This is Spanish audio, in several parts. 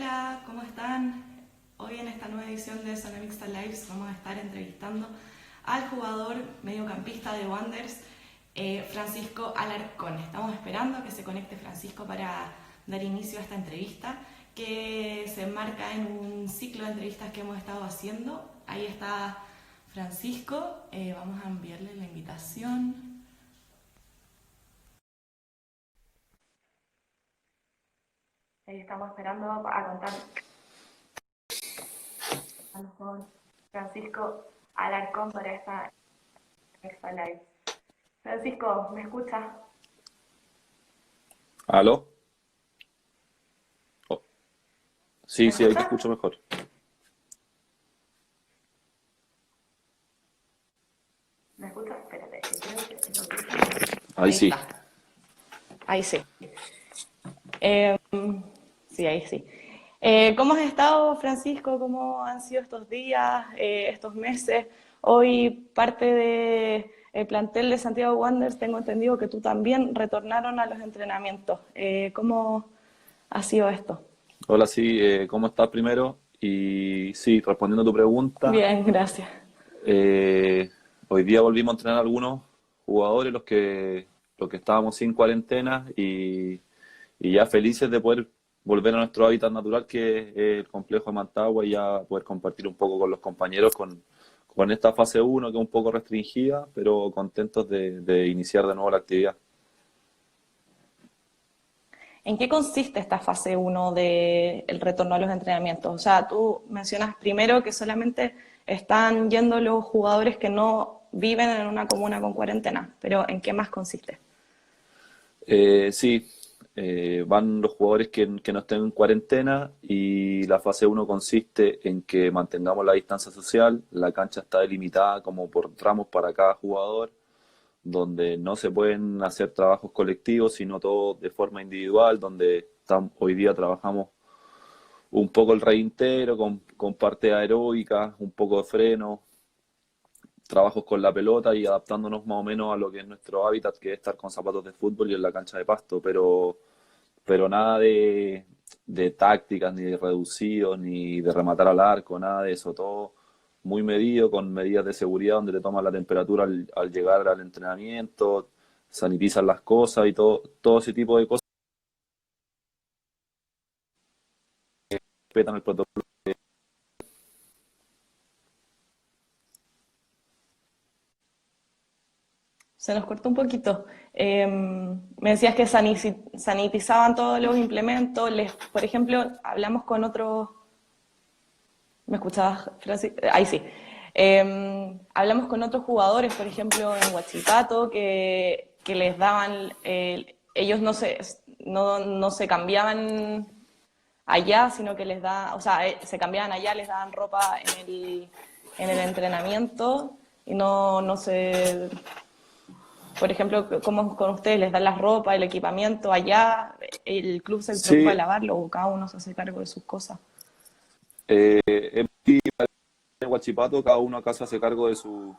Hola, ¿cómo están? Hoy en esta nueva edición de Zona Mixta Lives vamos a estar entrevistando al jugador mediocampista de Wanderers, Francisco Alarcón. Estamos esperando que se conecte Francisco para dar inicio a esta entrevista que se enmarca en un ciclo de entrevistas que hemos estado haciendo. Ahí está Francisco, vamos a enviarle la invitación. Ahí estamos esperando a contar a lo mejor Francisco Alarcón para esta live. Francisco, ¿me escuchas? ¿Aló? Oh, sí, ¿Me sí, ahí te escuchas? escucho mejor. ¿Me escuchas? Espérate, que creo que el audífono. Ahí Ahí sí. está, ahí sí. Eh, sí, ahí sí. ¿Cómo has estado, Francisco? ¿Cómo han sido estos días, estos meses? Hoy parte del plantel de Santiago Wanderers, tengo entendido que tú también retornaron a los entrenamientos. ¿Cómo ha sido esto? Hola, sí, ¿cómo estás primero? Y sí, respondiendo a tu pregunta, Bien, gracias. eh, hoy día volvimos a entrenar a algunos jugadores, los que estábamos sin cuarentena y ya felices de poder volver a nuestro hábitat natural, que es el complejo de Mantagua, y ya poder compartir un poco con los compañeros con esta fase uno que es un poco restringida, pero contentos de iniciar de nuevo la actividad. ¿En qué consiste esta fase uno del retorno a los entrenamientos? O sea, tú mencionas primero que solamente están yendo los jugadores que no viven en una comuna con cuarentena, pero ¿en qué más consiste? Sí, van los jugadores que no estén en cuarentena, y la fase uno consiste en que mantengamos la distancia social. La cancha está delimitada como por tramos para cada jugador, donde no se pueden hacer trabajos colectivos, sino todo de forma individual, donde hoy día trabajamos un poco el reintero con parte aeróbica, un poco de freno, trabajos con la pelota y adaptándonos más o menos a lo que es nuestro hábitat, que es estar con zapatos de fútbol y en la cancha de pasto, pero nada de tácticas, ni de reducidos, ni de rematar al arco, nada de eso, todo muy medido, con medidas de seguridad, donde te toman la temperatura al llegar al entrenamiento, sanitizan las cosas y todo ese tipo de cosas, respetan el protocolo. Se nos cortó un poquito. Me decías que sanitizaban todos los implementos. Por ejemplo, hablamos con otros. ¿Me escuchabas, Francis? Ahí sí. Hablamos con otros jugadores, por ejemplo, en Huachipato, que les daban, ellos no se cambiaban allá, sino que o sea, se cambiaban allá, les daban ropa en el entrenamiento y no se, por ejemplo, como con ustedes les dan la ropa, el equipamiento allá, el club se preocupa de Sí, lavarlo o cada uno se hace cargo de sus cosas. en Huachipato cada uno acá se hace cargo de su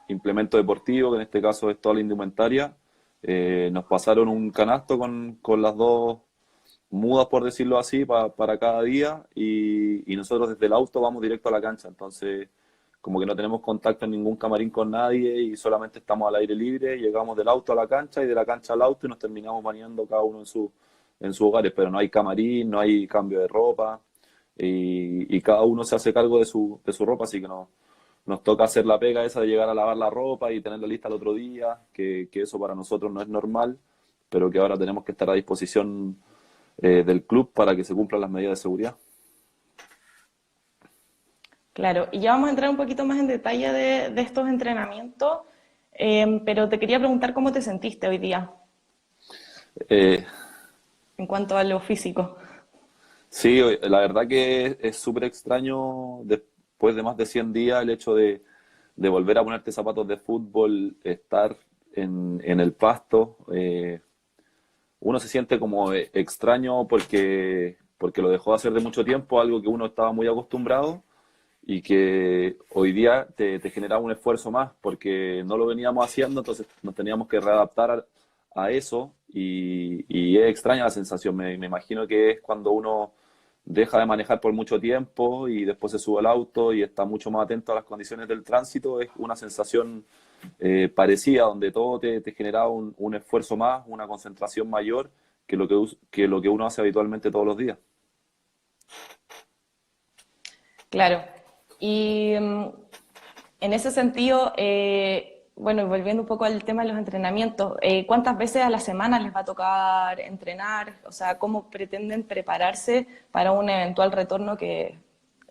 implemento deportivo, que en este caso es toda la indumentaria. Nos pasaron un canasto con las dos mudas, por decirlo así, para cada día, y nosotros desde el auto vamos directo a la cancha. Entonces, como que no tenemos contacto en ningún camarín con nadie y solamente estamos al aire libre. Llegamos del auto a la cancha y de la cancha al auto y nos terminamos bañando cada uno en sus hogares, pero no hay camarín, no hay cambio de ropa, y cada uno se hace cargo de su ropa, así que nos toca hacer la pega esa de llegar a lavar la ropa y tenerla lista el otro día, que eso para nosotros no es normal, pero que ahora tenemos que estar a disposición del club para que se cumplan las medidas de seguridad. Claro, y ya vamos a entrar un poquito más en detalle de estos entrenamientos, pero te quería preguntar cómo te sentiste hoy día Eh, en cuanto a lo físico. sí, la verdad que es súper extraño después de más de 100 días el hecho de volver a ponerte zapatos de fútbol, estar en el pasto. Uno se siente como extraño porque lo dejó de hacer de mucho tiempo, algo que uno estaba muy acostumbrado, y que hoy día te genera un esfuerzo más porque no lo veníamos haciendo, entonces nos teníamos que readaptar a eso, y es extraña la sensación. Me imagino que es cuando uno deja de manejar por mucho tiempo y después se sube al auto y está mucho más atento a las condiciones del tránsito. Es una sensación parecida, donde todo te genera un esfuerzo más, una concentración mayor que lo que uno hace habitualmente todos los días. Claro. Y en ese sentido, bueno, y volviendo un poco al tema de los entrenamientos, ¿cuántas veces a la semana les va a tocar entrenar? O sea, ¿cómo pretenden prepararse para un eventual retorno que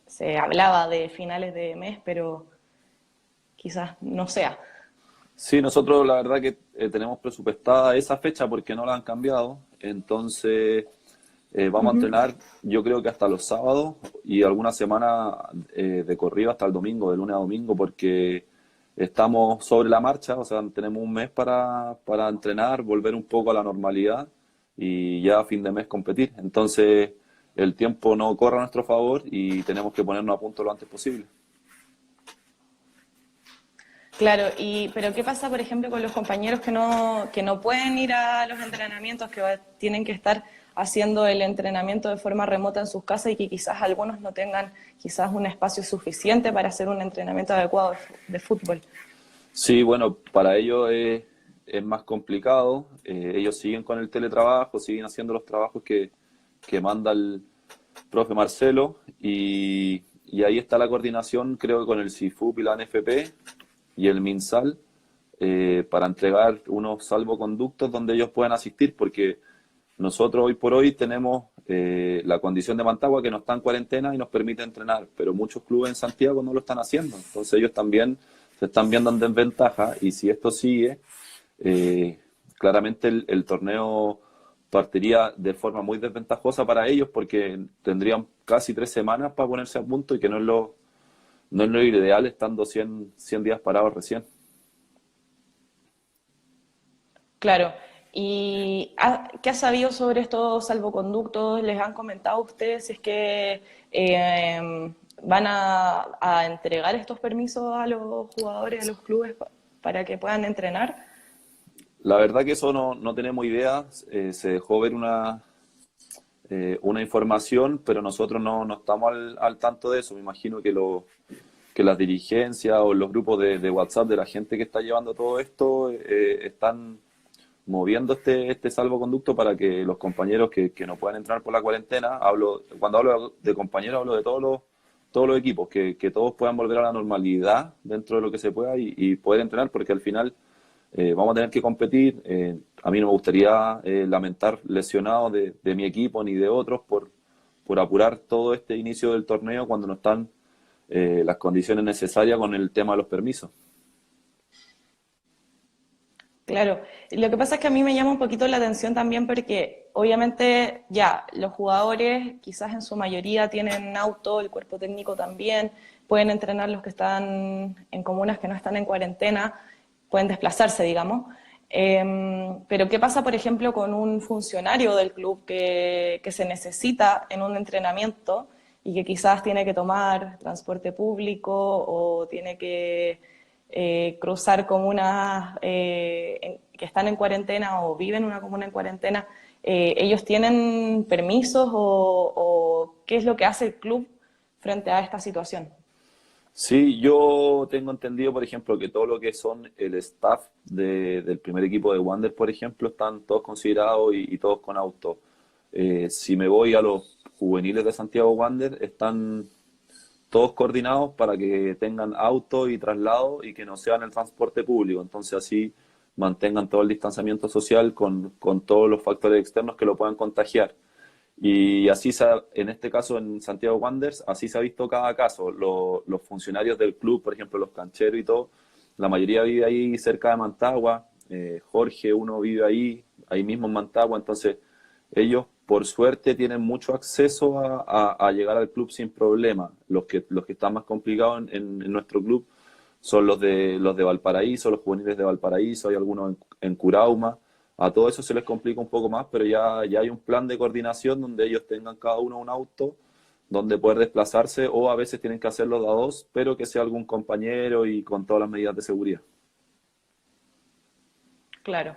se hablaba de finales de mes, pero quizás no sea? Sí, nosotros la verdad que tenemos presupuestada esa fecha porque no la han cambiado, entonces vamos a entrenar yo creo que hasta los sábados y alguna semana de corrido hasta el domingo, de lunes a domingo, porque estamos sobre la marcha, o sea, tenemos un mes para entrenar, volver un poco a la normalidad y ya a fin de mes competir. Entonces el tiempo no corre a nuestro favor y tenemos que ponernos a punto lo antes posible. Claro, y pero ¿qué pasa, por ejemplo, con los compañeros que no pueden ir a los entrenamientos, tienen que estar haciendo el entrenamiento de forma remota en sus casas y que quizás algunos no tengan quizás un espacio suficiente para hacer un entrenamiento adecuado de fútbol? Sí, bueno, para ellos es más complicado. Ellos siguen con el teletrabajo, siguen haciendo los trabajos que manda el profe Marcelo y ahí está la coordinación, creo que con el CIFUP y la NFP y el MinSal para entregar unos salvoconductos donde ellos puedan asistir, porque nosotros hoy por hoy tenemos la condición de Mantagua que no está en cuarentena y nos permite entrenar, pero muchos clubes en Santiago no lo están haciendo, entonces ellos también se están viendo en desventaja y si esto sigue, eh, claramente el torneo partiría de forma muy desventajosa para ellos porque tendrían casi 3 semanas para ponerse a punto y que no es lo ideal estando 100 días parados recién. Claro. ¿Y qué has sabido sobre estos salvoconductos? ¿Les han comentado a ustedes si es que van a entregar estos permisos a los jugadores, a los clubes para que puedan entrenar? La verdad que eso no tenemos idea, se dejó ver una información, pero nosotros no estamos al tanto de eso. Me imagino que las dirigencias o los grupos de WhatsApp de la gente que está llevando todo esto están moviendo este salvoconducto para que los compañeros que no puedan entrar por la cuarentena, cuando hablo de compañeros hablo de todos los equipos, que todos puedan volver a la normalidad dentro de lo que se pueda y poder entrenar, porque al final vamos a tener que competir. A mí no me gustaría lamentar lesionados de mi equipo ni de otros por apurar todo este inicio del torneo cuando no están las condiciones necesarias con el tema de los permisos. Claro, lo que pasa es que a mí me llama un poquito la atención también porque obviamente ya los jugadores quizás en su mayoría tienen auto, el cuerpo técnico también, pueden entrenar los que están en comunas que no están en cuarentena, pueden desplazarse, digamos. Pero ¿qué pasa, por ejemplo, con un funcionario del club que se necesita en un entrenamiento y que quizás tiene que tomar transporte público o tiene que cruzar comunas que están en cuarentena o viven en una comuna en cuarentena? ¿Ellos tienen permisos o qué es lo que hace el club frente a esta situación? Sí, yo tengo entendido, por ejemplo, que todo lo que son el staff del primer equipo de Wander, por ejemplo, están todos considerados y todos con auto. Si me voy a los juveniles de Santiago Wander, están todos coordinados para que tengan auto y traslado y que no sean el transporte público. Entonces así mantengan todo el distanciamiento social con todos los factores externos que lo puedan contagiar. Y así, en este caso en Santiago Wanderers, así se ha visto cada caso. Los funcionarios del club, por ejemplo, los cancheros y todo, la mayoría vive ahí cerca de Mantagua. Jorge, uno vive ahí mismo en Mantagua. Entonces, ellos, por suerte, tienen mucho acceso a llegar al club sin problema. Los que están más complicados en nuestro club son los de Valparaíso, los juveniles de Valparaíso, hay algunos en Curauma. A todo eso se les complica un poco más, pero ya hay un plan de coordinación donde ellos tengan cada uno un auto donde poder desplazarse o a veces tienen que hacerlo de a dos, pero que sea algún compañero y con todas las medidas de seguridad. Claro,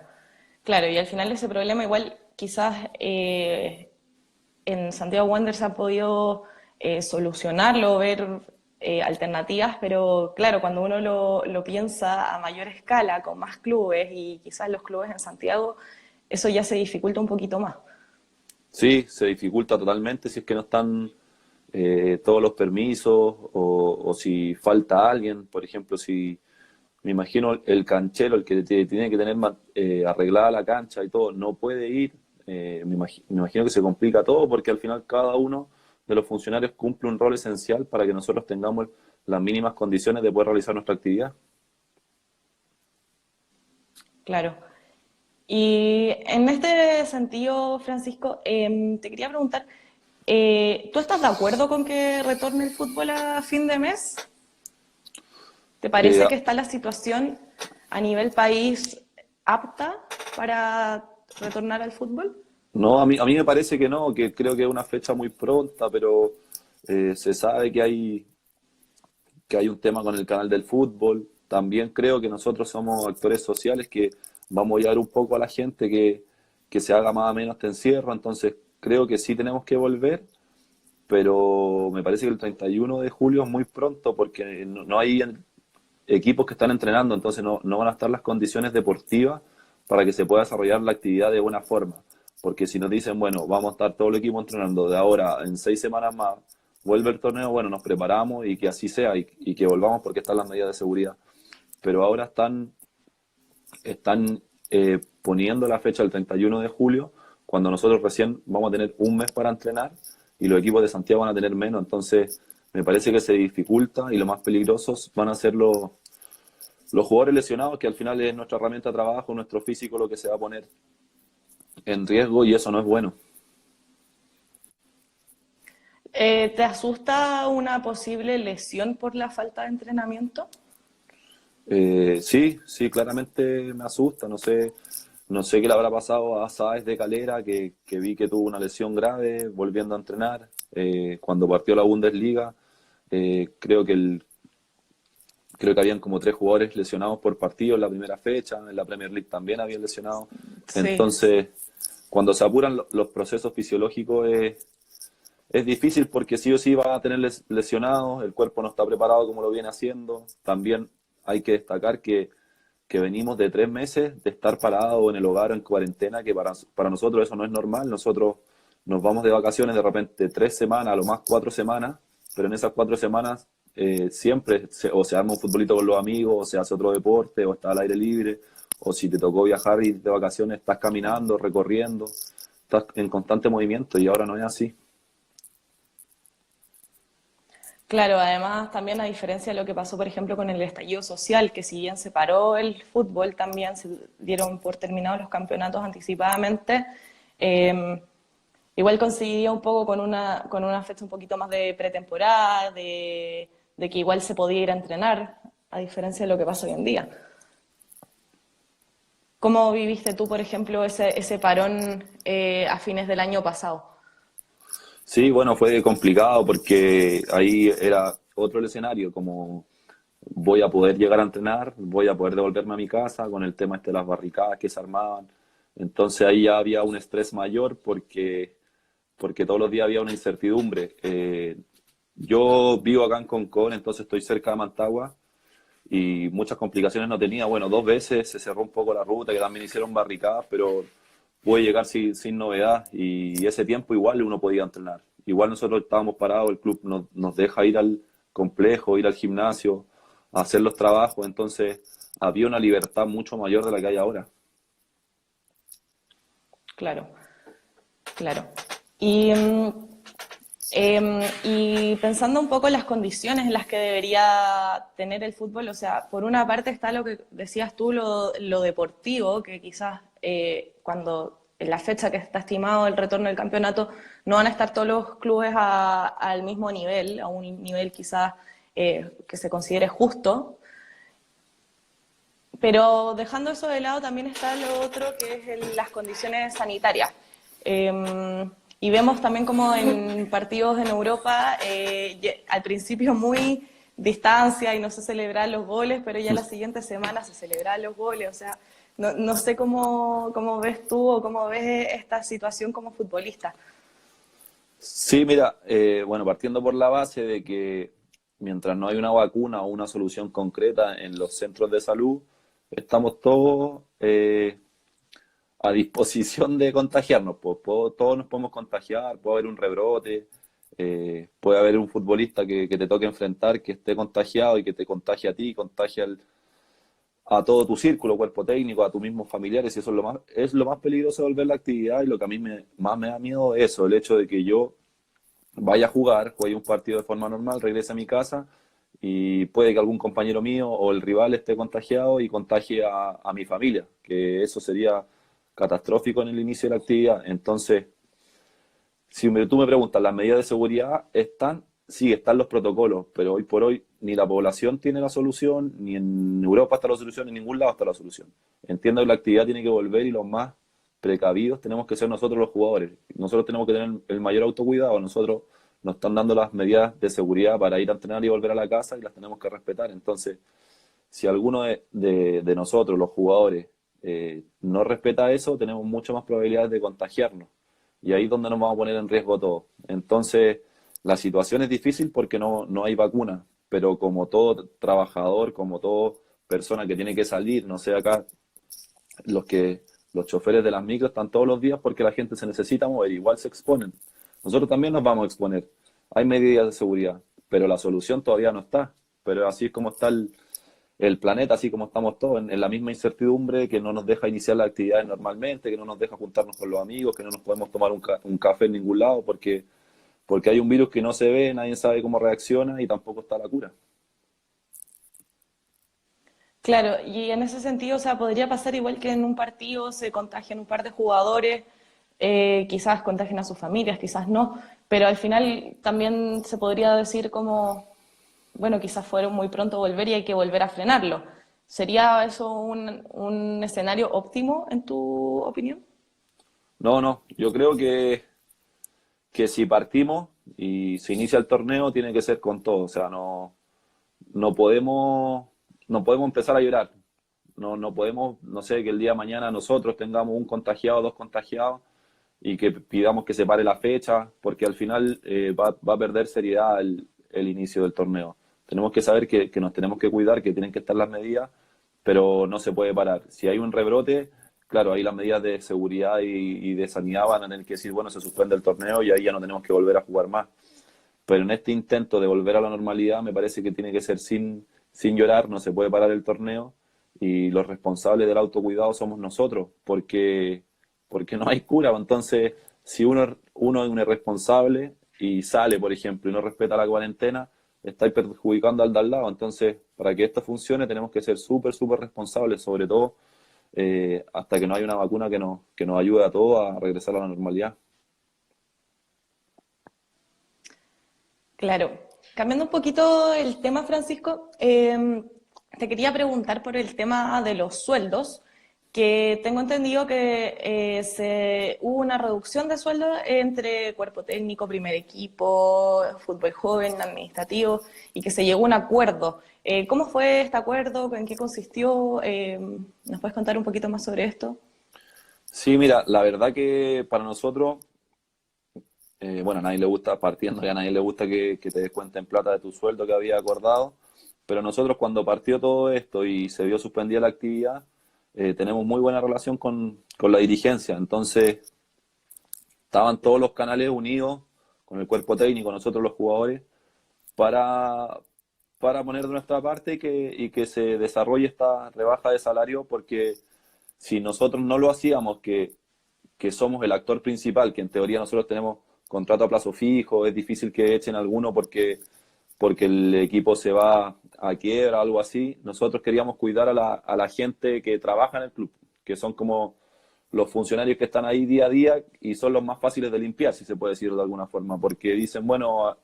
claro, y al final ese problema igual quizás en Santiago Wanderers se ha podido solucionarlo, ver alternativas, pero claro, cuando uno lo piensa a mayor escala, con más clubes y quizás los clubes en Santiago, eso ya se dificulta un poquito más. Sí, se dificulta totalmente si es que no están todos los permisos o si falta alguien, por ejemplo, si me imagino el canchero, el que tiene que tener arreglada la cancha y todo, no puede ir, me imagino que se complica todo porque al final cada uno de los funcionarios cumple un rol esencial para que nosotros tengamos las mínimas condiciones de poder realizar nuestra actividad. Claro. Y en este sentido, Francisco, te quería preguntar, ¿tú estás de acuerdo con que retorne el fútbol a fin de mes? ¿Te Eh, parece que está la situación a nivel país apta para retornar al fútbol? no, a mí me parece que no, que creo que es una fecha muy pronta, pero se sabe que hay un tema con el canal del fútbol. También creo que nosotros somos actores sociales que vamos a ayudar un poco a la gente que se haga más o menos este encierro. Entonces creo que sí tenemos que volver, pero me parece que el 31 de julio es muy pronto porque no hay equipos que están entrenando, entonces no van a estar las condiciones deportivas para que se pueda desarrollar la actividad de buena forma. Porque si nos dicen, bueno, vamos a estar todo el equipo entrenando de ahora en 6 semanas más, vuelve el torneo, bueno, nos preparamos y que así sea y que volvamos porque están las medidas de seguridad. Pero ahora están poniendo la fecha del 31 de julio, cuando nosotros recién vamos a tener un mes para entrenar y los equipos de Santiago van a tener menos. Entonces, me parece que se dificulta y lo más peligrosos van a ser los jugadores lesionados, que al final es nuestra herramienta de trabajo, nuestro físico lo que se va a poner en riesgo y eso no es bueno. ¿Te asusta una posible lesión por la falta de entrenamiento? Sí, sí, claramente me asusta. No sé qué le habrá pasado a Sáez de Calera, que vi que tuvo una lesión grave volviendo a entrenar. Cuando partió la Bundesliga, creo que habían como 3 jugadores lesionados por partido en la primera fecha. En la Premier League también habían lesionado. Sí, Entonces, cuando se apuran los procesos fisiológicos es difícil porque sí o sí va a tener lesionados, el cuerpo no está preparado como lo viene haciendo. También hay que destacar que venimos de 3 meses de estar parados en el hogar o en cuarentena, que para nosotros eso no es normal. Nosotros nos vamos de vacaciones de repente 3 semanas, a lo más 4 semanas, pero en esas 4 semanas siempre o se arma un futbolito con los amigos, o se hace otro deporte, o está al aire libre, o si te tocó viajar y de vacaciones estás caminando, recorriendo, estás en constante movimiento y ahora no es así. claro, además también a diferencia de lo que pasó, por ejemplo, con el estallido social, que si bien se paró el fútbol, también se dieron por terminados los campeonatos anticipadamente, eh, igual coincidía un poco con una fecha un poquito más de pretemporada, de que igual se podía ir a entrenar, a diferencia de lo que pasa hoy en día. ¿Cómo viviste tú, por ejemplo, ese parón a fines del año pasado? Sí, bueno, fue complicado porque ahí era otro el escenario, como voy a poder llegar a entrenar, voy a poder devolverme a mi casa con el tema este de las barricadas que se armaban. Entonces ahí ya había un estrés mayor porque todos los días había una incertidumbre. Yo vivo acá en Concón, entonces estoy cerca de Mantagua y muchas complicaciones no tenía. Bueno, 2 veces se cerró un poco la ruta, que también hicieron barricadas, pero pude llegar sin novedad y ese tiempo igual uno podía entrenar. Igual nosotros estábamos parados, el club nos deja ir al complejo, ir al gimnasio, a hacer los trabajos, entonces había una libertad mucho mayor de la que hay ahora. Claro, claro. Y, y pensando un poco en las condiciones en las que debería tener el fútbol, o sea, por una parte está lo que decías tú, lo deportivo, que quizás cuando en la fecha que está estimado el retorno del campeonato no van a estar todos los clubes al mismo nivel, a un nivel quizás que se considere justo, pero dejando eso de lado también está lo otro que es las condiciones sanitarias. Y vemos también como en partidos en Europa, al principio muy distancia y no se celebraban los goles, pero ya la siguiente semana se celebraban los goles. O sea, no sé cómo ves tú o cómo ves esta situación como futbolista. Sí, mira, bueno, partiendo por la base de que mientras no hay una vacuna o una solución concreta en los centros de salud, estamos todos a disposición de contagiarnos. Pues, todos nos podemos contagiar, puede haber un rebrote, puede haber un futbolista que te toque enfrentar, que esté contagiado y que te contagie a ti, contagie a todo tu círculo, cuerpo técnico, a tus mismos familiares, y eso es lo más peligroso de volver la actividad, y lo que a mí más me da miedo es eso, el hecho de que yo vaya a jugar, juegue un partido de forma normal, regrese a mi casa y puede que algún compañero mío o el rival esté contagiado y contagie a mi familia, que eso sería catastrófico en el inicio de la actividad. Entonces, si tú me preguntas, ¿las medidas de seguridad están? Sí, están los protocolos, pero hoy por hoy ni la población tiene la solución, ni en Europa está la solución, ni en ningún lado está la solución. Entiendo que la actividad tiene que volver y los más precavidos tenemos que ser nosotros los jugadores. Nosotros tenemos que tener el mayor autocuidado. Nosotros nos están dando las medidas de seguridad para ir a entrenar y volver a la casa y las tenemos que respetar. Entonces, si alguno de nosotros, los jugadores, no respeta eso, tenemos mucho más probabilidades de contagiarnos. Y ahí es donde nos vamos a poner en riesgo todos. Entonces, la situación es difícil porque no hay vacuna, pero como todo trabajador, como toda persona que tiene que salir, no sé, acá los que los choferes de las micros están todos los días porque la gente se necesita mover, igual se exponen. Nosotros también nos vamos a exponer. Hay medidas de seguridad, pero la solución todavía no está. Pero así es como está el planeta, así como estamos todos, en la misma incertidumbre que no nos deja iniciar las actividades normalmente, que no nos deja juntarnos con los amigos, que no nos podemos tomar un café en ningún lado porque hay un virus que no se ve, nadie sabe cómo reacciona y tampoco está la cura. Claro, y en ese sentido, o sea, podría pasar igual que en un partido se contagian un par de jugadores, quizás contagien a sus familias, quizás no, pero al final también se podría decir como, bueno, quizás fueron muy pronto a volver y hay que volver a frenarlo. ¿Sería eso un escenario óptimo en tu opinión? No, yo creo que si partimos y se inicia el torneo tiene que ser con todo, o sea, no podemos, no podemos empezar a llorar. No podemos, no sé, que el día de mañana nosotros tengamos un contagiado, dos contagiados y que pidamos que se pare la fecha, porque al final va a perder seriedad el inicio del torneo. Tenemos que saber que nos tenemos que cuidar, que tienen que estar las medidas, pero no se puede parar. Si hay un rebrote, claro, ahí las medidas de seguridad y de sanidad van a tener que decir, bueno, se suspende el torneo y ahí ya no tenemos que volver a jugar más. Pero en este intento de volver a la normalidad me parece que tiene que ser sin llorar, no se puede parar el torneo y los responsables del autocuidado somos nosotros, porque no hay cura. Entonces, si uno es un irresponsable y sale, por ejemplo, y no respeta la cuarentena, está perjudicando al de al lado. Entonces, para que esto funcione tenemos que ser súper responsables, sobre todo hasta que no haya una vacuna que nos ayude a todos a regresar a la normalidad. Claro. Cambiando un poquito el tema, Francisco, te quería preguntar por el tema de los sueldos, que tengo entendido que hubo una reducción de sueldo entre cuerpo técnico, primer equipo, fútbol joven, administrativo, y que se llegó a un acuerdo. ¿Cómo fue este acuerdo? ¿En qué consistió? ¿Nos puedes contar un poquito más sobre esto? Sí, mira, la verdad que para nosotros bueno, a nadie le gusta, partiendo ya a nadie le gusta que te descuenten plata de tu sueldo que había acordado, pero nosotros cuando partió todo esto y se vio suspendida la actividad, tenemos muy buena relación con la dirigencia, entonces estaban todos los canales unidos con el cuerpo técnico, nosotros los jugadores, para, para poner de nuestra parte y que se desarrolle esta rebaja de salario, porque si nosotros no lo hacíamos, que somos el actor principal, que en teoría nosotros tenemos contrato a plazo fijo, es difícil que echen alguno porque el equipo se va a quiebra o algo así. Nosotros queríamos cuidar a la gente que trabaja en el club, que son como los funcionarios que están ahí día a día y son los más fáciles de limpiar, si se puede decir de alguna forma, porque dicen, bueno,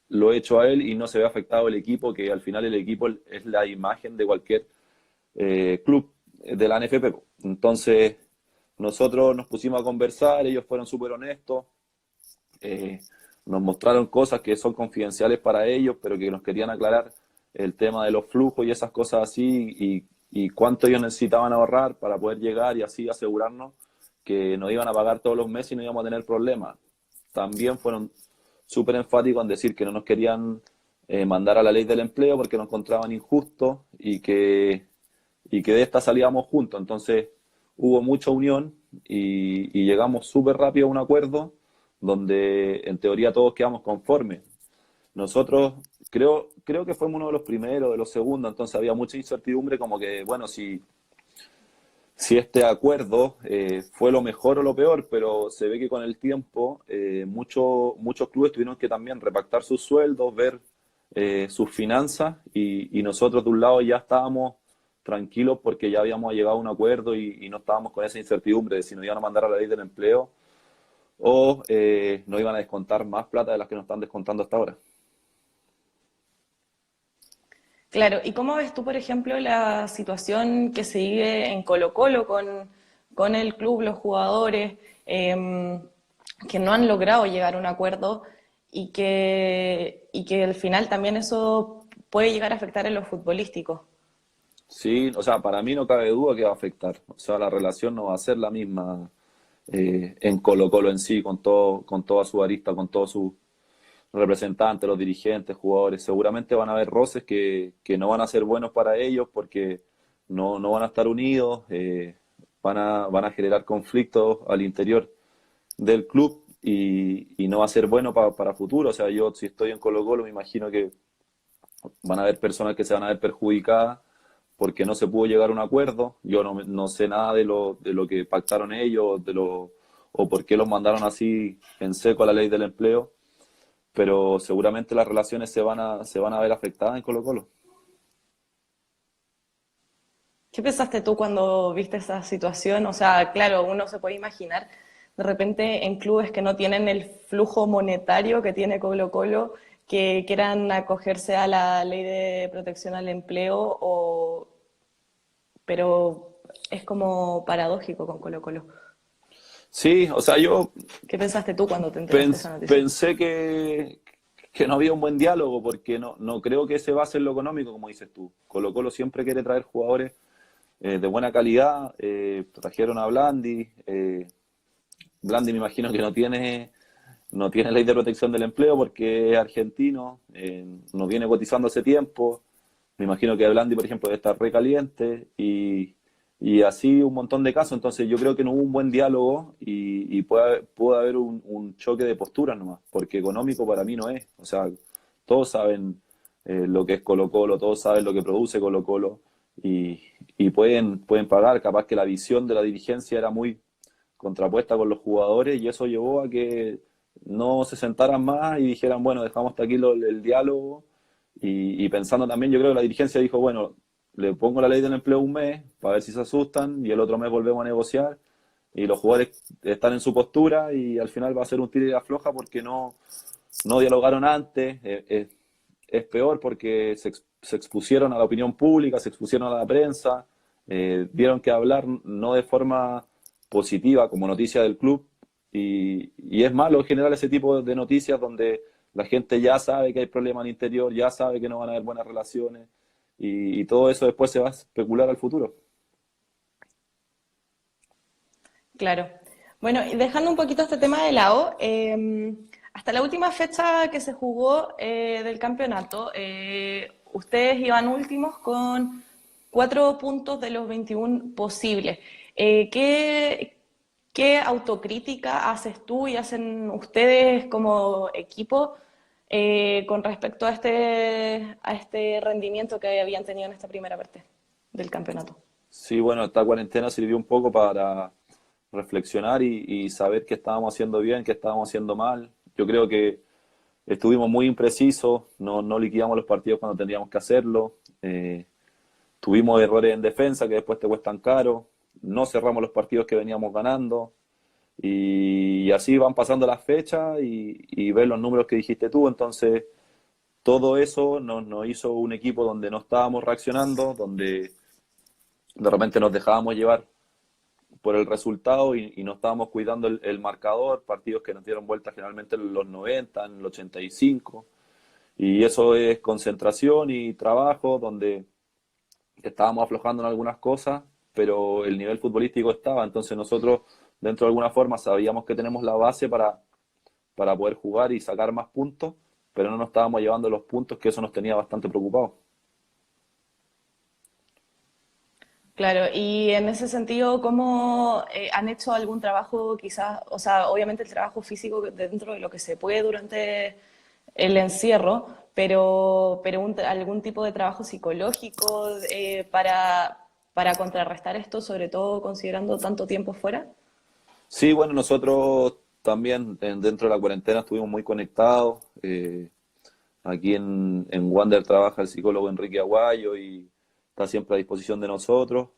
lo he hecho a él y no se ve afectado el equipo, que al final el equipo es la imagen de cualquier club de la NFP. Entonces, nosotros nos pusimos a conversar, ellos fueron súper honestos, eh, nos mostraron cosas que son confidenciales para ellos, pero que nos querían aclarar el tema de los flujos y esas cosas así, y cuánto ellos necesitaban ahorrar para poder llegar y así asegurarnos que nos iban a pagar todos los meses y no íbamos a tener problemas. también fueron súper enfáticos en decir que no nos querían mandar a la ley del empleo porque nos encontraban injustos y que de esta salíamos juntos. Entonces hubo mucha unión y llegamos súper rápido a un acuerdo donde en teoría todos quedamos conformes. Nosotros creo que fuimos uno de los primeros, de los segundos, entonces había mucha incertidumbre como que, bueno, si este acuerdo fue lo mejor o lo peor, pero se ve que con el tiempo muchos clubes tuvieron que también repactar sus sueldos, ver sus finanzas y nosotros de un lado ya estábamos tranquilos porque ya habíamos llegado a un acuerdo y no estábamos con esa incertidumbre de si nos iban a mandar a la ley del empleo o nos iban a descontar más plata de las que nos están descontando hasta ahora. Claro, ¿y cómo ves tú, por ejemplo, la situación que se vive en Colo-Colo con el club, los jugadores, que no han logrado llegar a un acuerdo y que al final también eso puede llegar a afectar en lo futbolístico? Sí, o sea, para mí no cabe duda que va a afectar. O sea, la relación no va a ser la misma en Colo-Colo en sí, con toda su arista, con todos sus representantes, los dirigentes, jugadores. Seguramente van a haber roces que no van a ser buenos para ellos porque no van a estar unidos, van a generar conflictos al interior del club y no va a ser bueno para futuro. O sea, yo si estoy en Colo-Colo me imagino que van a haber personas que se van a ver perjudicadas porque no se pudo llegar a un acuerdo. Yo no sé nada de lo que pactaron ellos, o por qué los mandaron así en seco a la ley del empleo, pero seguramente las relaciones se van a ver afectadas en Colo-Colo. ¿Qué pensaste tú cuando viste esa situación? O sea, claro, uno se puede imaginar de repente en clubes que no tienen el flujo monetario que tiene Colo-Colo, que quieran acogerse a la ley de protección al empleo, pero es como paradójico con Colo-Colo. Sí, o sea, yo ¿Qué pensaste tú cuando te enteraste de esa noticia? pensé que no había un buen diálogo porque no creo que se base en lo económico, como dices tú. Colo-Colo siempre quiere traer jugadores de buena calidad. Trajeron a Blandi. Blandi me imagino que no tiene ley de protección del empleo porque es argentino, no viene cotizando hace tiempo. Me imagino que Blandi, por ejemplo, debe estar recaliente y así un montón de casos. Entonces yo creo que no hubo un buen diálogo y puede haber un choque de posturas nomás, porque económico para mí no es. O sea, todos saben lo que es Colo-Colo, todos saben lo que produce Colo-Colo y pueden pagar. Capaz que la visión de la dirigencia era muy contrapuesta con los jugadores y eso llevó a que no se sentaran más y dijeran, bueno, dejamos hasta aquí el diálogo y pensando también, yo creo que la dirigencia dijo, bueno, le pongo la ley del empleo un mes para ver si se asustan y el otro mes volvemos a negociar y los jugadores están en su postura y al final va a ser un tiro y afloja porque no dialogaron antes. Es peor porque se expusieron a la opinión pública, se expusieron a la prensa, dieron que hablar no de forma positiva como noticia del club y es malo en general ese tipo de noticias donde la gente ya sabe que hay problemas al interior, ya sabe que no van a haber buenas relaciones y todo eso después se va a especular al futuro. Claro. Bueno, y dejando un poquito este tema de lado, hasta la última fecha que se jugó del campeonato, ustedes iban últimos con 4 puntos de los 21 posibles. ¿Qué autocrítica haces tú y hacen ustedes como equipo con respecto a este rendimiento que habían tenido en esta primera parte del campeonato? Sí, bueno, esta cuarentena sirvió un poco para reflexionar y saber qué estábamos haciendo bien, qué estábamos haciendo mal. Yo creo que estuvimos muy imprecisos, no liquidamos los partidos cuando tendríamos que hacerlo. Tuvimos errores en defensa que después te cuestan caro. No cerramos los partidos que veníamos ganando. Y así van pasando las fechas y ver los números que dijiste tú. Entonces, todo eso nos hizo un equipo donde no estábamos reaccionando, donde de repente nos dejábamos llevar por el resultado y no estábamos cuidando el marcador, partidos que nos dieron vuelta generalmente en los 90, en el 85, y eso es concentración y trabajo, donde estábamos aflojando en algunas cosas, pero el nivel futbolístico estaba, entonces nosotros dentro de alguna forma sabíamos que tenemos la base para poder jugar y sacar más puntos, pero no nos estábamos llevando los puntos, que eso nos tenía bastante preocupados. Claro, y en ese sentido, ¿cómo han hecho algún trabajo quizás, o sea, obviamente el trabajo físico dentro de lo que se puede durante el encierro, pero algún tipo de trabajo psicológico para contrarrestar esto, sobre todo considerando tanto tiempo fuera? Sí, bueno, nosotros también dentro de la cuarentena estuvimos muy conectados. Aquí en Wander trabaja el psicólogo Enrique Aguayo y está siempre a disposición de nosotros.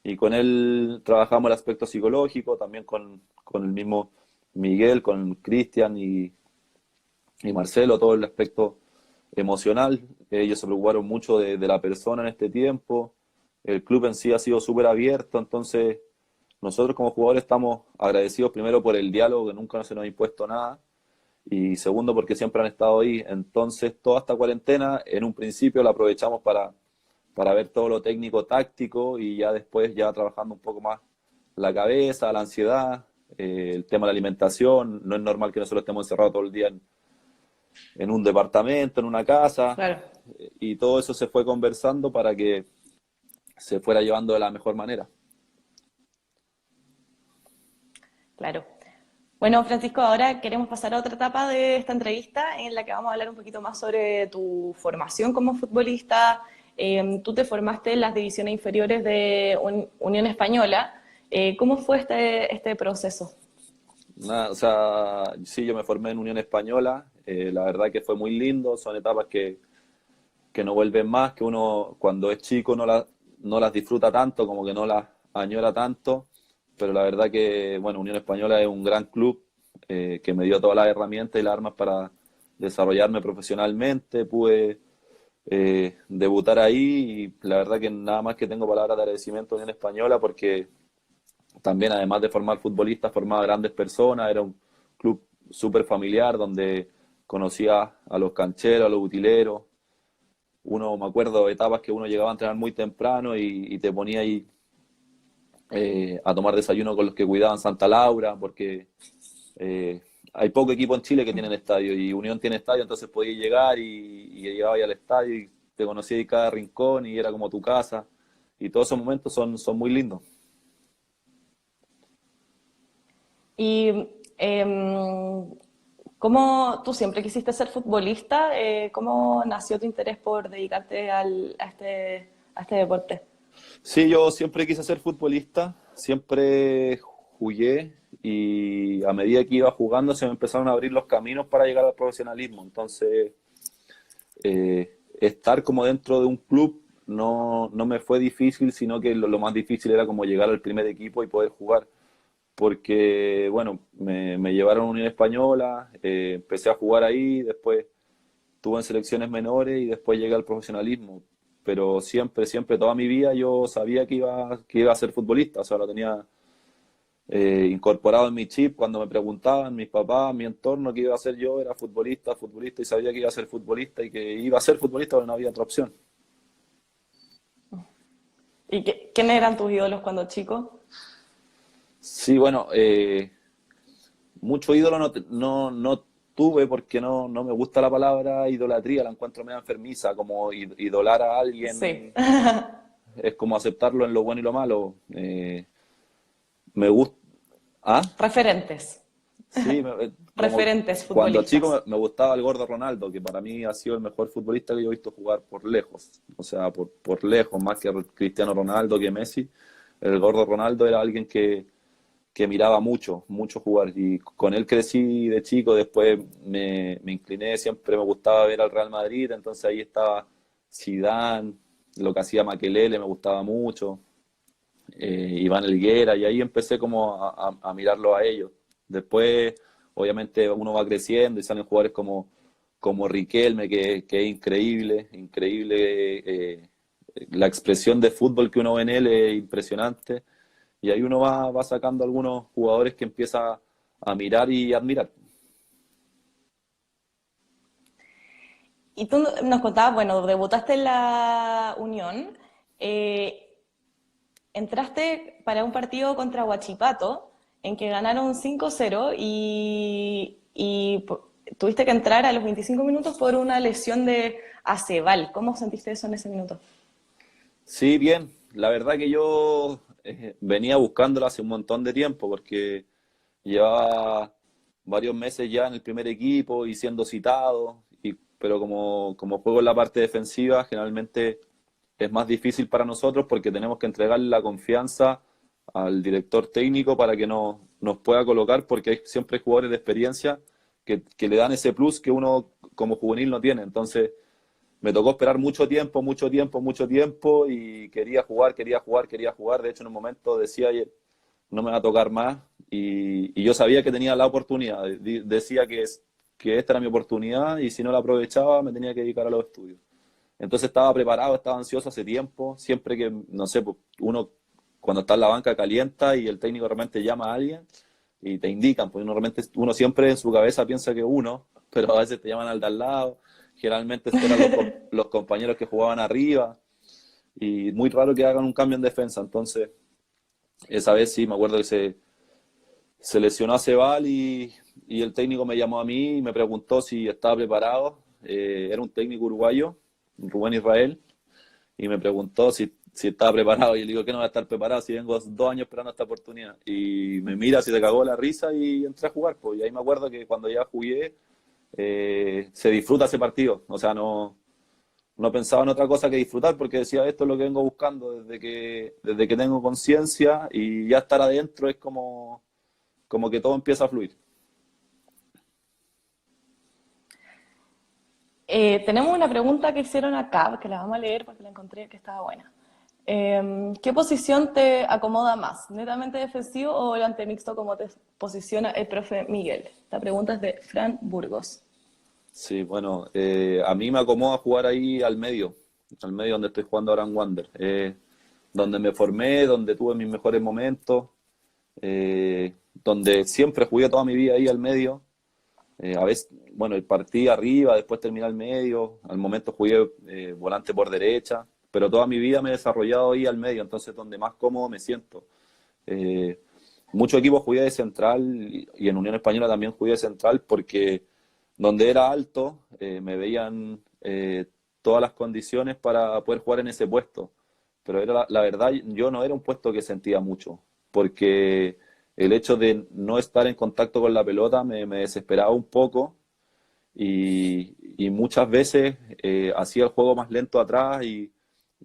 Y con él trabajamos el aspecto psicológico, también con el mismo Miguel, con Cristian y Marcelo, todo el aspecto emocional. Ellos se preocuparon mucho de la persona en este tiempo. El club en sí ha sido súper abierto, entonces nosotros como jugadores estamos agradecidos primero por el diálogo, que nunca se nos ha impuesto nada, y segundo porque siempre han estado ahí. Entonces toda esta cuarentena en un principio la aprovechamos para ver todo lo técnico táctico y ya después ya trabajando un poco más la cabeza, la ansiedad, el tema de la alimentación. No es normal que nosotros estemos encerrados todo el día en un departamento, en una casa, Claro, y todo eso se fue conversando para que se fuera llevando de la mejor manera. claro. Bueno, Francisco, ahora queremos pasar a otra etapa de esta entrevista en la que vamos a hablar un poquito más sobre tu formación como futbolista. Tú te formaste en las divisiones inferiores de Unión Española. ¿Cómo fue este proceso? Nada, o sea, sí, yo me formé en Unión Española, la verdad que fue muy lindo, son etapas que no vuelven más, que uno cuando es chico no las disfruta tanto, como que no las añora tanto, pero la verdad que, bueno, Unión Española es un gran club que me dio todas las herramientas y las armas para desarrollarme profesionalmente, pude debutar ahí y la verdad que nada más que tengo palabras de agradecimiento a Unión Española porque también además de formar futbolistas, formaba grandes personas, era un club súper familiar donde conocía a los cancheros, a los utileros. Uno, me acuerdo, etapas que uno llegaba a entrenar muy temprano y te ponía ahí a tomar desayuno con los que cuidaban Santa Laura, porque eh, hay poco equipo en Chile que tienen estadio y Unión tiene estadio, entonces podías llegar y llegabas ahí al estadio y te conocías ahí cada rincón y era como tu casa. Y todos esos momentos son muy lindos. Y ¿cómo tú siempre quisiste ser futbolista? ¿Cómo nació tu interés por dedicarte a este deporte? Sí, yo siempre quise ser futbolista, siempre jugué y a medida que iba jugando se me empezaron a abrir los caminos para llegar al profesionalismo. Entonces, estar como dentro de un club no me fue difícil, sino que lo más difícil era como llegar al primer equipo y poder jugar. Porque, bueno, me llevaron a Unión Española, empecé a jugar ahí, después estuve en selecciones menores y después llegué al profesionalismo. Pero siempre, siempre, toda mi vida yo sabía que iba a ser futbolista, o sea, lo tenía incorporado en mi chip cuando me preguntaban mis papás, mi entorno, qué iba a ser yo, era futbolista, futbolista, y sabía que iba a ser futbolista y que iba a ser futbolista, pero no había otra opción. ¿Y quiénes eran tus ídolos cuando chico? Sí, bueno, mucho ídolo no tuve porque no me gusta la palabra idolatría, la encuentro medio enfermiza, como idolar a Sí, alguien es como aceptarlo en lo bueno y lo malo. Me gusta... ¿Ah? referentes, Sí, como referentes cuando chico futbolistas. me gustaba el Gordo Ronaldo, que para mí ha sido el mejor futbolista que yo he visto jugar por lejos. O sea, por lejos, más que Cristiano Ronaldo, que Messi. El Gordo Ronaldo era alguien que miraba mucho, mucho jugar. Y con él crecí de chico, después me incliné, siempre me gustaba ver al Real Madrid, entonces ahí estaba Zidane, lo que hacía Makelele me gustaba mucho, Iván Helguera, y ahí empecé como a mirarlo a ellos. Después, obviamente, uno va creciendo y salen jugadores como Riquelme, que es increíble, increíble. La expresión de fútbol que uno ve en él es impresionante. Y ahí uno va sacando algunos jugadores que empieza a mirar y admirar. Y tú nos contabas, bueno, debutaste en la Unión, eh, entraste para un partido contra Huachipato, en que ganaron 5-0 y y tuviste que entrar a los 25 minutos por una lesión de acebal. ¿Cómo sentiste eso en ese minuto? Sí, bien. La verdad que yo venía buscándolo hace un montón de tiempo porque llevaba varios meses ya en el primer equipo y siendo citado, pero como juego en la parte defensiva, generalmente es más difícil para nosotros porque tenemos que entregarle la confianza al director técnico para que nos pueda colocar, porque siempre hay jugadores de experiencia que le dan ese plus que uno como juvenil no tiene. Entonces me tocó esperar mucho tiempo, mucho tiempo, mucho tiempo y quería jugar, quería jugar, quería jugar. De hecho, en un momento decía, no me va a tocar más y yo sabía que tenía la oportunidad. Decía que esta era mi oportunidad y si no la aprovechaba me tenía que dedicar a los estudios. Entonces estaba preparado, estaba ansioso hace tiempo. Siempre que, no sé, pues, uno cuando está en la banca calienta y el técnico realmente llama a alguien y te indican, pues uno siempre en su cabeza piensa que uno, pero a veces te llaman al de al lado. Generalmente eran los compañeros que jugaban arriba y muy raro que hagan un cambio en defensa. Entonces, esa vez sí, me acuerdo que se lesionó a Cebal y el técnico me llamó a mí y me preguntó si estaba preparado. Era un técnico uruguayo, Rubén Israel, y me preguntó si estaba preparado. Y yo le digo que no voy a estar preparado si vengo 2 años esperando esta oportunidad. Y me mira si se cagó la risa y entré a jugar. Pues. Y ahí me acuerdo que cuando ya jugué, se disfruta ese partido. O sea, no pensaba en otra cosa que disfrutar porque decía, esto es lo que vengo buscando desde que tengo conciencia y ya estar adentro es como que todo empieza a fluir. Tenemos una pregunta que hicieron acá, que la vamos a leer porque la encontré que estaba buena. ¿Qué posición te acomoda más? ¿Netamente defensivo o volante mixto como te posiciona el profe Miguel? Esta pregunta es de Fran Burgos. Sí, bueno, a mí me acomoda jugar ahí al medio donde estoy jugando ahora en Wander, donde me formé, donde tuve mis mejores momentos, donde siempre jugué toda mi vida ahí al medio. A veces, bueno, partí arriba, después terminé al medio, al momento jugué volante por derecha, pero toda mi vida me he desarrollado ahí al medio, entonces donde más cómodo me siento. Eh, Muchos equipos jugué de central y en Unión Española también jugué de central porque donde era alto me veían todas las condiciones para poder jugar en ese puesto. Pero era la verdad, yo no era un puesto que sentía mucho, porque el hecho de no estar en contacto con la pelota me desesperaba un poco y muchas veces hacía el juego más lento atrás y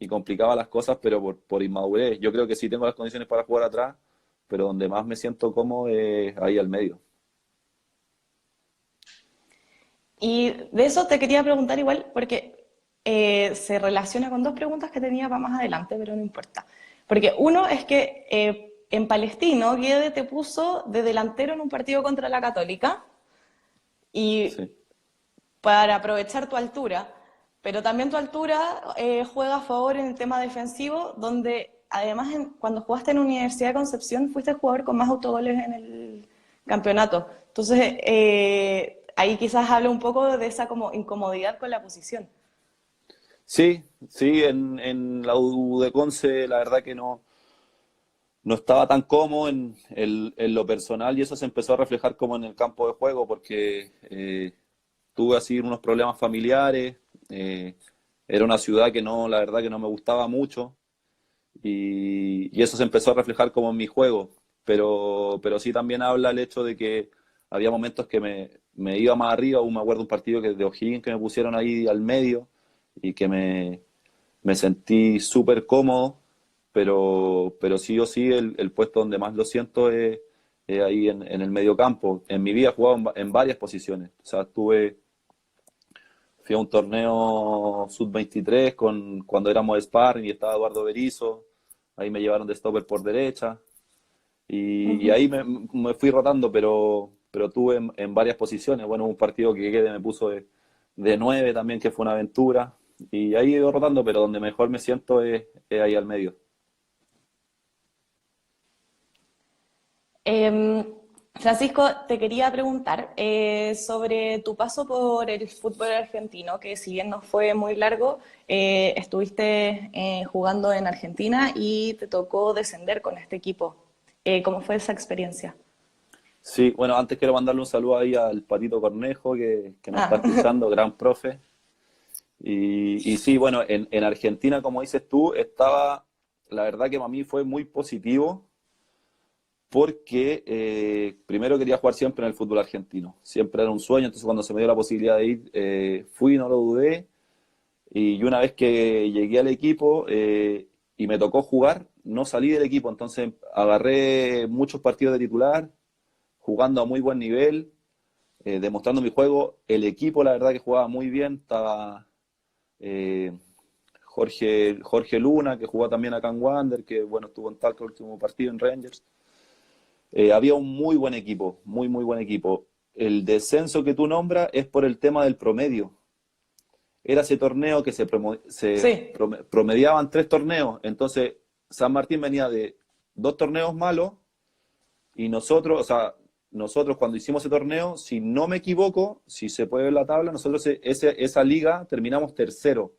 complicaba las cosas, pero por inmadurez. Yo creo que sí tengo las condiciones para jugar atrás, pero donde más me siento cómodo es ahí al medio. Y de eso te quería preguntar igual, porque se relaciona con dos preguntas que tenía para más adelante, pero no importa. Porque uno es que en Palestino, Guede te puso de delantero en un partido contra la Católica y Sí. para aprovechar tu altura, pero también tu altura juega a favor en el tema defensivo, donde además cuando jugaste en Universidad de Concepción fuiste el jugador con más autogoles en el campeonato. Entonces, ahí quizás habla un poco de esa como incomodidad con la posición. Sí, sí, en la U de Conce la verdad que no estaba tan cómodo en lo personal y eso se empezó a reflejar como en el campo de juego porque tuve así unos problemas familiares, eh, era una ciudad que no, la verdad que no me gustaba mucho y eso se empezó a reflejar como en mi juego, pero sí también habla el hecho de que había momentos que me iba más arriba, aún me acuerdo un partido de O'Higgins que me pusieron ahí al medio y que me sentí súper cómodo, pero sí o sí el puesto donde más lo siento es ahí en el medio campo. En mi vida he jugado en varias posiciones, o sea, fui a un torneo sub-23 cuando éramos sparring y estaba Eduardo Berizzo, ahí me llevaron de stopper por derecha y Ujú. ahí me fui rotando, pero tuve en varias posiciones. Bueno, un partido que Guede me puso de 9 también, que fue una aventura. Y ahí he ido rotando, pero donde mejor me siento es ahí al medio. Eh, Francisco, te quería preguntar sobre tu paso por el fútbol argentino, que si bien no fue muy largo, estuviste jugando en Argentina y te tocó descender con este equipo. ¿Cómo fue esa experiencia? Sí, bueno, antes quiero mandarle un saludo ahí al Patito Cornejo que nos está Ah, escuchando, gran profe. Y sí, bueno, en Argentina, como dices tú, la verdad que para mí fue muy positivo porque primero quería jugar siempre en el fútbol argentino, siempre era un sueño, entonces cuando se me dio la posibilidad de ir, fui, no lo dudé, y una vez que llegué al equipo y me tocó jugar, no salí del equipo, entonces agarré muchos partidos de titular, jugando a muy buen nivel, demostrando mi juego, el equipo la verdad que jugaba muy bien, estaba eh, Jorge Luna, que jugó también acá en Wander, que bueno, estuvo en Talca el último partido en Rangers. Había un muy buen equipo, muy, muy buen equipo. El descenso que tú nombras es por el tema del promedio. Era ese torneo que sí, promediaban 3 torneos. Entonces, San Martín venía de 2 torneos malos y nosotros, o sea, nosotros cuando hicimos ese torneo, si no me equivoco, si se puede ver la tabla, nosotros esa liga terminamos terceros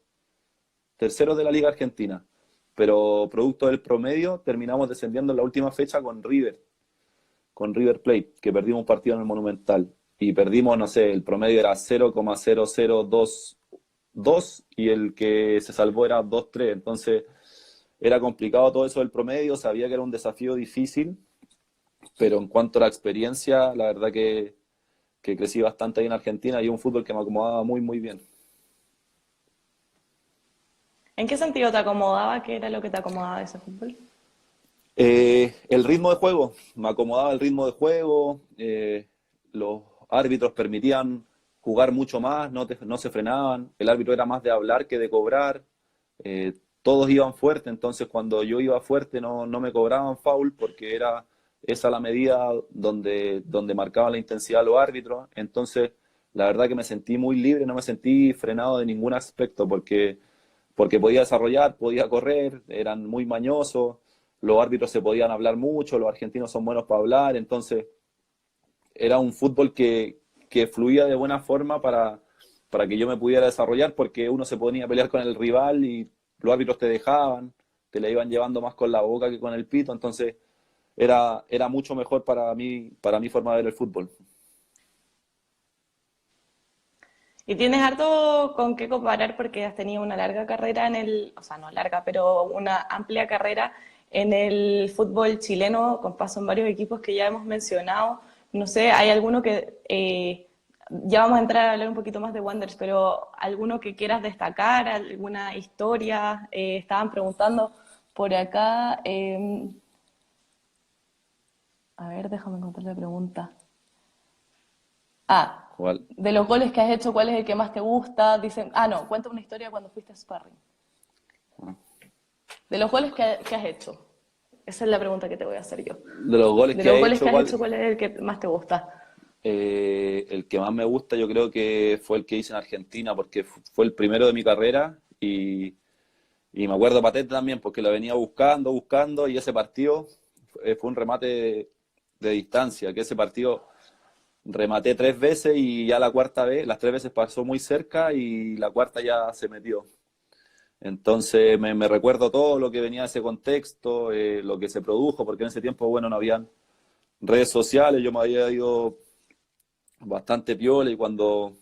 de la Liga Argentina. Pero producto del promedio, terminamos descendiendo en la última fecha con River Plate, que perdimos un partido en el Monumental. Y perdimos, no sé, el promedio era 0,0022 y el que se salvó era 2,3. Entonces era complicado todo eso del promedio, sabía que era un desafío difícil, pero en cuanto a la experiencia, la verdad que crecí bastante ahí en Argentina y un fútbol que me acomodaba muy, muy bien. ¿en qué sentido te acomodaba? ¿Qué era lo que te acomodaba de ese fútbol? El ritmo de juego, me acomodaba el ritmo de juego, los árbitros permitían jugar mucho más, no se frenaban, el árbitro era más de hablar que de cobrar, todos iban fuerte, entonces cuando yo iba fuerte no me cobraban foul porque era esa la medida donde marcaban la intensidad los árbitros, entonces la verdad que me sentí muy libre, no me sentí frenado de ningún aspecto porque podía desarrollar, podía correr, eran muy mañosos, los árbitros se podían hablar mucho, los argentinos son buenos para hablar, entonces era un fútbol que fluía de buena forma para que yo me pudiera desarrollar, porque uno se ponía a pelear con el rival y los árbitros te dejaban, te la iban llevando más con la boca que con el pito, entonces era mucho mejor para mi forma de ver el fútbol. Y tienes harto con qué comparar porque has tenido una larga carrera en el, o sea, no larga, pero una amplia carrera en el fútbol chileno, con paso en varios equipos que ya hemos mencionado. No sé, hay alguno que, ya vamos a entrar a hablar un poquito más de Wanderers, pero alguno que quieras destacar, alguna historia. Estaban preguntando por acá, a ver, déjame encontrar la pregunta. Ah, Igual, de los goles que has hecho, ¿cuál es el que más te gusta? Dicen, no, cuenta una historia cuando fuiste a sparring. De los goles que has hecho. Esa es la pregunta que te voy a hacer yo. de los goles De que los he goles que hecho, has hecho, ¿cuál es el que más te gusta? el que más me gusta yo creo que fue el que hice en Argentina, porque fue el primero de mi carrera y me acuerdo patente también, porque lo venía buscando, y ese partido fue un remate de distancia, que ese partido rematé 3 veces y ya la cuarta vez, las 3 veces pasó muy cerca y la cuarta ya se metió. Entonces me recuerdo todo lo que venía de ese contexto, lo que se produjo, porque en ese tiempo, bueno, no habían redes sociales, yo me había ido bastante piola y cuando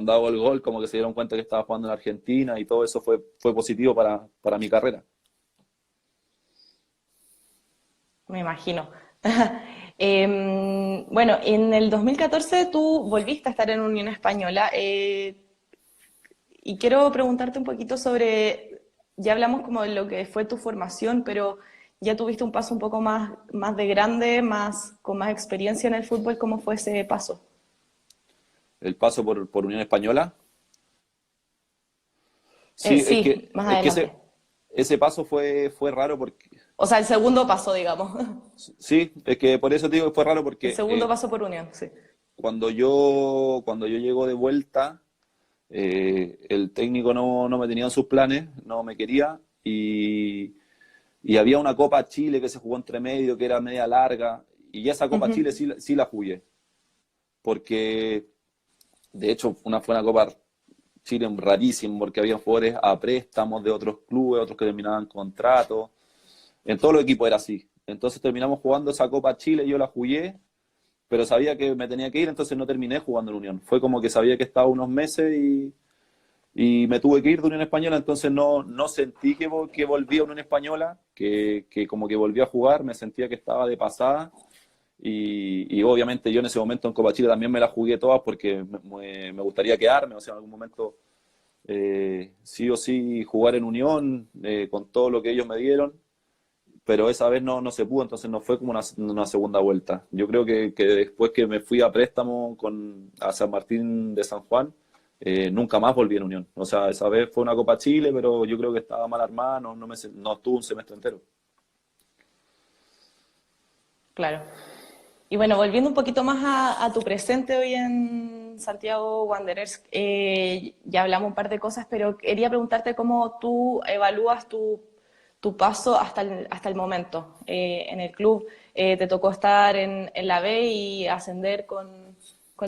hago el gol como que se dieron cuenta que estaba jugando en Argentina y todo eso fue positivo para mi carrera. Me imagino. Bueno, en el 2014 tú volviste a estar en Unión Española y quiero preguntarte un poquito sobre, ya hablamos como de lo que fue tu formación, pero ya tuviste un paso un poco más de grande, con más experiencia en el fútbol, ¿cómo fue ese paso? El paso por Unión Española. Sí, Sí, más es que adelante. ese paso fue raro porque, O sea, el segundo paso, digamos. sí, es que por eso te digo que fue raro El porque segundo paso por Unión, sí. cuando yo llego de vuelta, el técnico no me tenía en sus planes, no me quería y había una Copa Chile que se jugó entre medio, que era media larga, y esa Copa Chile Ujú. sí la jugué, porque de hecho fue una Copa Chile rarísima, porque había jugadores a préstamos de otros clubes, otros que terminaban contratos, en todos los equipos era así. Entonces terminamos jugando esa Copa Chile, yo la jugué, pero sabía que me tenía que ir, entonces no terminé jugando en Unión. Fue como que sabía que estaba unos meses y me tuve que ir de Unión Española, entonces no sentí que volví a Unión Española, que como que volví a jugar, me sentía que estaba de pasada. Y obviamente yo en ese momento en Copa Chile también me la jugué todas porque me gustaría quedarme, o sea, en algún momento sí o sí jugar en Unión con todo lo que ellos me dieron, pero esa vez no se pudo, entonces no fue como una segunda vuelta. Yo creo que después que me fui a préstamo a San Martín de San Juan, nunca más volví en Unión. O sea, esa vez fue una Copa Chile, pero yo creo que estaba mal armada, no estuvo un semestre entero. Claro. Y bueno, volviendo un poquito más a tu presente hoy en Santiago Wanderers, ya hablamos un par de cosas, pero quería preguntarte cómo tú evalúas tu paso hasta el momento en el club. Te tocó estar en la B y ascender con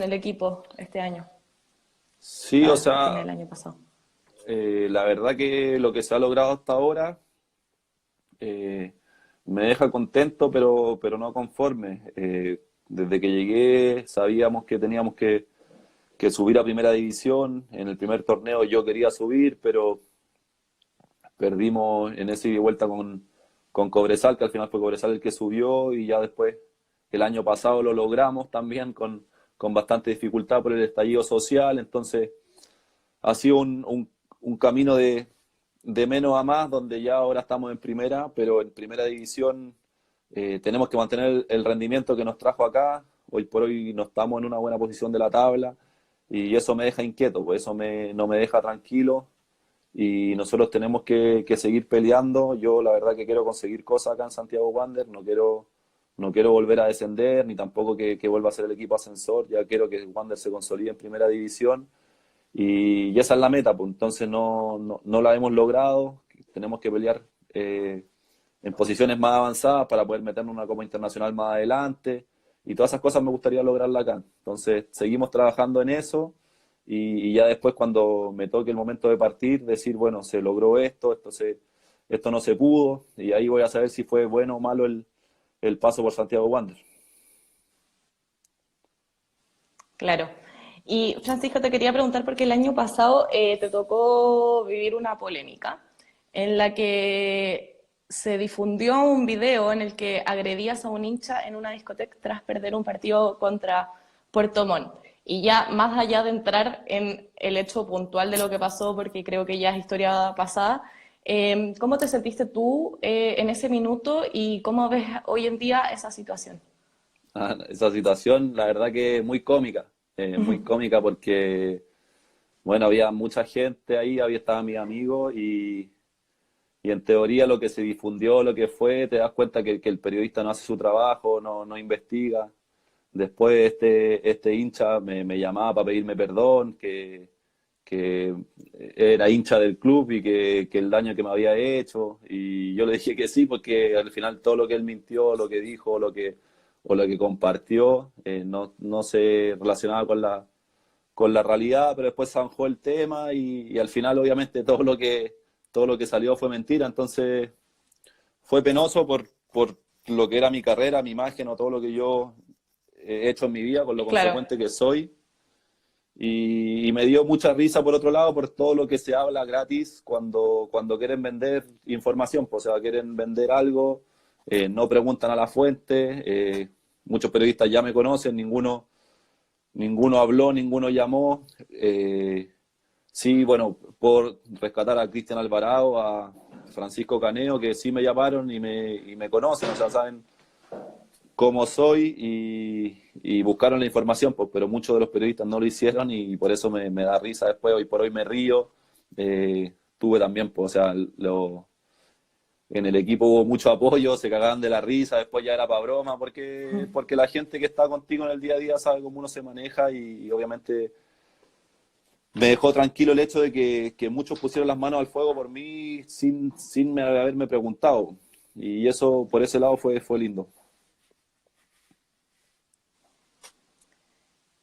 el equipo este año, Sí, o a fines sea, del año pasado. la verdad que lo que se ha logrado hasta ahora eh, me deja contento, pero no conforme. Desde que llegué sabíamos que teníamos que subir a primera división. En el primer torneo yo quería subir, pero perdimos en ese ida y vuelta con Cobresal, que al final fue Cobresal el que subió, y ya después el año pasado lo logramos también con bastante dificultad por el estallido social. Entonces ha sido un camino de menos a más, donde ya ahora estamos en primera, pero en primera división tenemos que mantener el rendimiento que nos trajo acá. Hoy por hoy no estamos en una buena posición de la tabla y eso me deja inquieto, pues eso no me deja tranquilo y nosotros tenemos que seguir peleando. Yo la verdad que quiero conseguir cosas acá en Santiago Wander, no quiero volver a descender, ni tampoco que vuelva a ser el equipo ascensor, ya quiero que Wander se consolide en primera división y esa es la meta, pues entonces no la hemos logrado, tenemos que pelear en posiciones más avanzadas para poder meternos en una Copa Internacional más adelante y todas esas cosas me gustaría lograrla acá. Entonces seguimos trabajando en eso y ya después cuando me toque el momento de partir, decir, bueno, se logró esto no se pudo y ahí voy a saber si fue bueno o malo el paso por Santiago Wander. Claro. Y Francisco, te quería preguntar porque el año pasado te tocó vivir una polémica en la que se difundió un video en el que agredías a un hincha en una discoteca tras perder un partido contra Puerto Montt. Y ya más allá de entrar en el hecho puntual de lo que pasó, porque creo que ya es historia pasada, ¿cómo te sentiste tú en ese minuto y cómo ves hoy en día esa situación? Esa situación, la verdad que es muy cómica porque, bueno, había mucha gente ahí, había estaban mis amigos y en teoría lo que se difundió, lo que fue, te das cuenta que el periodista no hace su trabajo, no investiga. Después este hincha me llamaba para pedirme perdón, que era hincha del club y que el daño que me había hecho. Y yo le dije que sí, porque al final todo lo que él mintió, lo que dijo, o lo que compartió, no se relacionaba con la realidad, pero después zanjó el tema y al final obviamente todo lo que salió fue mentira. Entonces fue penoso por lo que era mi carrera, mi imagen o todo lo que yo he hecho en mi vida, con lo Claro, consecuente que soy. Y me dio mucha risa por otro lado por todo lo que se habla gratis cuando quieren vender información, pues, o sea, quieren vender algo, no preguntan a la fuente, muchos periodistas ya me conocen, ninguno habló, ninguno llamó. Sí, bueno, por rescatar a Cristian Alvarado, a Francisco Caneo, que sí me llamaron y me conocen, o sea, saben cómo soy y buscaron la información, pues, pero muchos de los periodistas no lo hicieron y por eso me da risa después, hoy por hoy me río. Tuve también, pues, o sea, en el equipo hubo mucho apoyo, se cagaban de la risa, después ya era para broma, porque la gente que está contigo en el día a día sabe cómo uno se maneja y obviamente me dejó tranquilo el hecho de que muchos pusieron las manos al fuego por mí sin haberme preguntado. Y eso, por ese lado, fue lindo.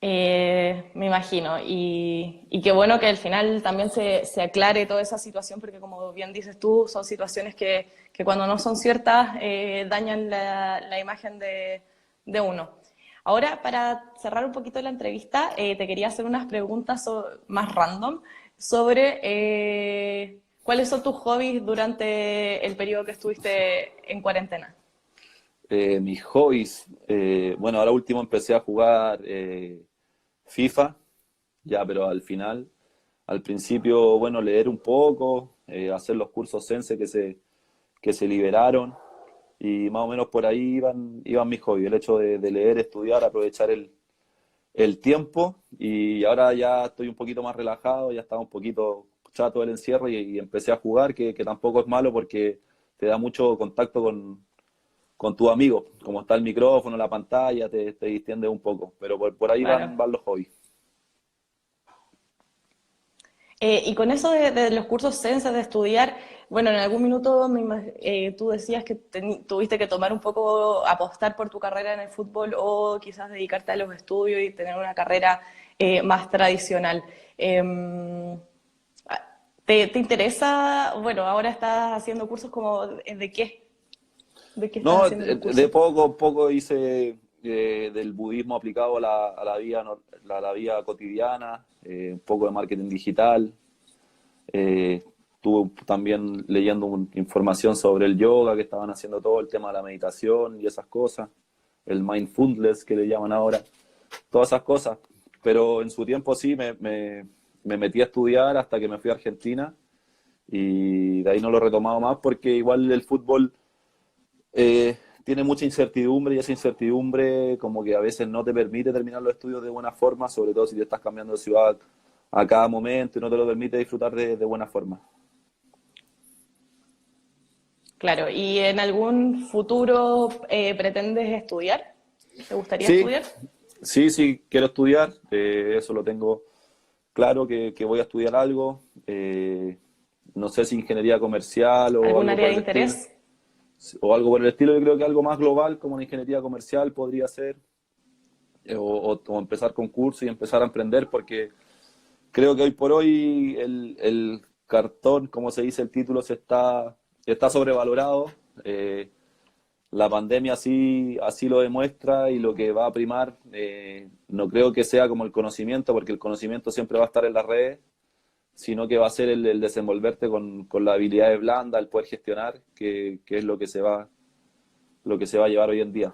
Me imagino. Y qué bueno que al final también se aclare toda esa situación, porque como bien dices tú, son situaciones que cuando no son ciertas dañan la imagen de uno. Ahora, para cerrar un poquito la entrevista, te quería hacer unas preguntas más random sobre cuáles son tus hobbies durante el periodo que estuviste en cuarentena. Mis hobbies, bueno, ahora último empecé a jugar FIFA, ya, pero al final, al principio, bueno, leer un poco, hacer los cursos Sense que se liberaron y más o menos por ahí iban mis hobbies, el hecho de leer, estudiar, aprovechar el tiempo y ahora ya estoy un poquito más relajado, ya estaba un poquito chato del encierro y empecé a jugar, que tampoco es malo porque te da mucho contacto con tus amigos, como está el micrófono, la pantalla, te distiende un poco, pero por ahí Claro. van los hobbies. Y con eso de los cursos Sense, de estudiar, bueno, en algún minuto tú decías que tuviste que tomar un poco, apostar por tu carrera en el fútbol o quizás dedicarte a los estudios y tener una carrera más tradicional. ¿Te interesa? Bueno, ahora estás haciendo cursos como ¿de qué? ¿De qué estás No, haciendo los de cursos? poco hice del budismo aplicado a la vida, a la vida cotidiana, un poco de marketing digital. Estuve también leyendo información sobre el yoga, que estaban haciendo todo el tema de la meditación y esas cosas, el mindfulness que le llaman ahora, todas esas cosas. Pero en su tiempo sí me metí a estudiar hasta que me fui a Argentina y de ahí no lo he retomado más porque igual el fútbol tiene mucha incertidumbre y esa incertidumbre como que a veces no te permite terminar los estudios de buena forma, sobre todo si te estás cambiando de ciudad a cada momento y no te lo permite disfrutar de buena forma. Claro, ¿y en algún futuro pretendes estudiar? ¿Te gustaría Sí, estudiar? sí, quiero estudiar, eso lo tengo claro que voy a estudiar algo, no sé si ingeniería comercial o ¿Algún algo área por de el estilo, interés? o algo por el estilo, yo creo que algo más global como una ingeniería comercial podría ser, o empezar con cursos y empezar a emprender porque creo que hoy por hoy el cartón, como se dice el título, está sobrevalorado. Eh, la pandemia así lo demuestra y lo que va a primar no creo que sea como el conocimiento, porque el conocimiento siempre va a estar en las redes, sino que va a ser el desenvolverte con la habilidad de blanda, el poder gestionar, que es lo que se va a llevar hoy en día.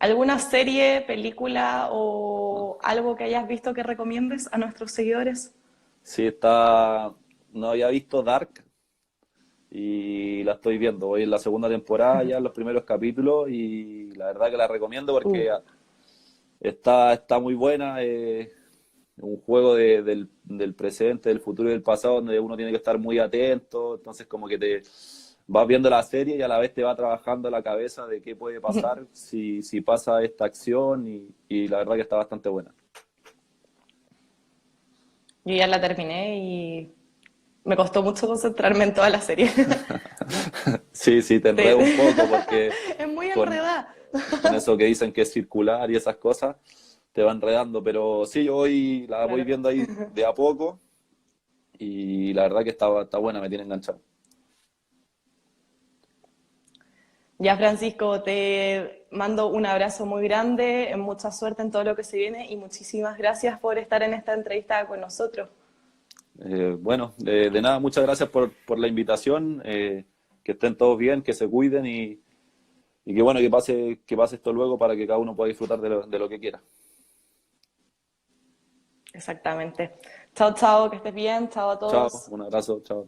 ¿Alguna serie, película o algo que hayas visto que recomiendes a nuestros seguidores? Sí, no había visto Dark, y la estoy viendo. Voy en la segunda temporada, ya en los primeros capítulos, y la verdad que la recomiendo Uh, porque está muy buena. Un juego del presente, del futuro y del pasado, donde uno tiene que estar muy atento. Entonces, como que te vas viendo la serie y a la vez te va trabajando la cabeza de qué puede pasar si pasa esta acción, y la verdad que está bastante buena. yo ya la terminé y me costó mucho concentrarme en toda la serie. Sí, te enredo un poco porque Es muy con, enredada. con eso que dicen que es circular y esas cosas, te va enredando. Pero sí, la voy Claro. viendo ahí de a poco y la verdad que está buena, me tiene enganchado. Ya, Francisco, te mando un abrazo muy grande, mucha suerte en todo lo que se viene y muchísimas gracias por estar en esta entrevista con nosotros. Bueno, de nada, muchas gracias por la invitación, que estén todos bien, que se cuiden y que bueno, que pase esto luego para que cada uno pueda disfrutar de lo que quiera. Exactamente. Chao, chao, que estés bien. Chao a Chao, todos. un abrazo, chao.